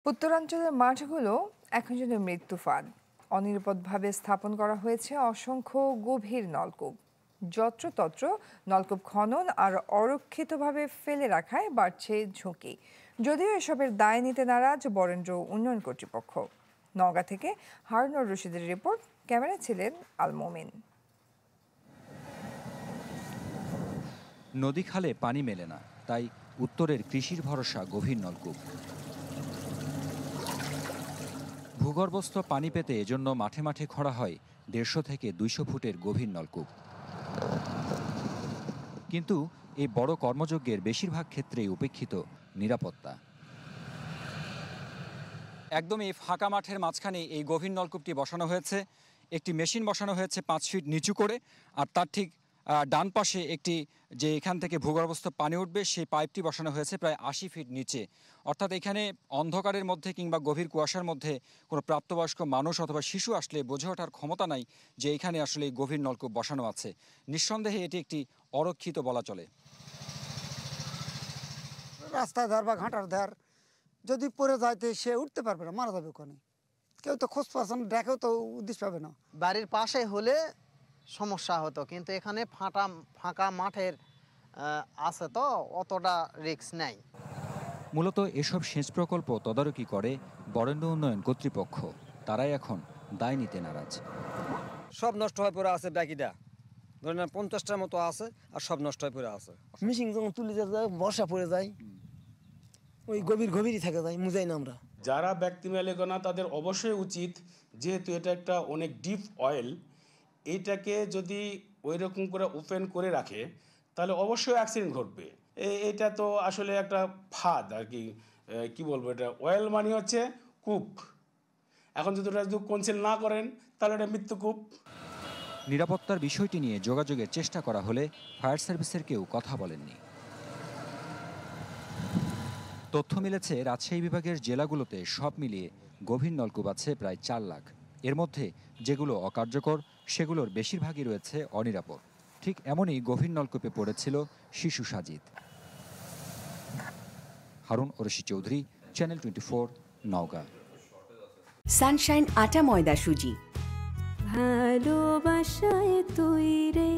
উত্তরাঞ্চলের মাঠগুলো এখন যেন মৃত্যু ফাঁদ। অনিরাপদভাবে স্থাপন করা হয়েছে অসংখ্য গভীর নলকূপ। যত্রতত্র নলকূপ খনন আর অরক্ষিতভাবে ফেলে রাখায় বাড়ছে ঝুঁকি। যদিও এসবের দায় নিতে নারাজ বরেন্দ্র উন্নয়ন কর্তৃপক্ষ। নওগাঁ থেকে হারুনুর রশিদের রিপোর্ট, ক্যামেরায় ছিলেন আল মোমিন। নদী খালে পানি মেলে না, তাই উত্তরের কৃষির ভরসা গভীর নলকূপ। ভূগর্ভস্থ পানি পেতে এজন্য মাঠে মাঠে খোঁড়া হয় 150 থেকে 200 ফুটের গভীর নলকূপ। কিন্তু এই বড় কর্মযজ্ঞের বেশিরভাগ ক্ষেত্রেই উপেক্ষিত নিরাপত্তা। একদমই ফাঁকা মাঠের মাঝখানে এই গভীর নলকূপটি বসানো হয়েছে। একটি মেশিন বসানো হয়েছে 5 ফিট নিচু করে, আর তার ঠিক ডান পাশে একটি যে এখান থেকে ভূগর্ভস্থ পানি উঠবে সেই পাইপটি বসানো হয়েছে প্রায় 80 ফিট নিচে। অর্থাৎ এখানে অন্ধকারের মধ্যে কিংবা গভীর কুয়াশার মধ্যে কোনো প্রাপ্তবয়স্ক মানুষ অথবা শিশু আসলে বুঝে ওঠার ক্ষমতা নাই যে এখানে আসলে এই গভীর নলকূপ বসানো আছে। নিঃসন্দেহে এটি একটি অরক্ষিত বলা চলে। রাস্তায় ধার বা ঘাটার ধার যদি পড়ে যাইতে সে উঠতে পারবে না, মারা যাবে ওখানে। কেউ তো খোঁজ পাচ্ছে না, দেখেও তো উদ্দেশ্য পাবে না। বাড়ির পাশে হলে সমস্যা হতো, কিন্তু এখানে ফাঁকা মাঠের আছে তো অতটা রিস্ক নাই। মূলত এসব সেচ প্রকল্প তদারকি করে বরেন্দ্র উন্নয়ন কর্তৃপক্ষ। তারাই এখন দায় নিতে নারাজ। সব নষ্ট হয়ে পড়ে আছে, বাকিটা ধরেন 50টার মতো আছে আর সব নষ্ট হয়ে পড়ে আছে। মিশিং যখন তুলে যায় বর্ষা পড়ে যায়, ওই গভীরই থেকে যায়, মুজাই না আমরা। যারা ব্যক্তি মালিকানা তাদের অবশ্যই উচিত, যেহেতু এটা একটা অনেক ডিপ অয়েল, এইটাকে যদি ওই রকম করে ওপেন করে রাখে তাহলে অবশ্যই অ্যাক্সিডেন্ট ঘটবে। এটা তো আসলে একটা ফাঁদ আর কি বলবো, এটা অয়েল মানে হচ্ছে কূপ। এখন যদি ওটা যদি কনসিল না করেন তাহলে এটা মৃত্যুকূপ। নিরাপত্তার বিষয়টি নিয়ে যোগাযোগের চেষ্টা করা হলে ফায়ার সার্ভিসের কেউ কথা বলেননি। তথ্য মিলেছে রাজশাহী বিভাগের জেলাগুলোতে সব মিলিয়ে গভীর নলকূপ আছে প্রায় 4 লাখ। এর মধ্যে যেগুলো অকার্যকর সেগুলোর বেশিরভাগই রয়েছে অনিরাপদ। ঠিক এমনই গভীর নলকূপে পড়েছিল শিশু সাজিদ। হারুন রশিদ চৌধুরী, চ্যানেল 24, নওগাঁ। সানশাইন আটা ময়দা সুজি, ভালোবাসায় তৈরি।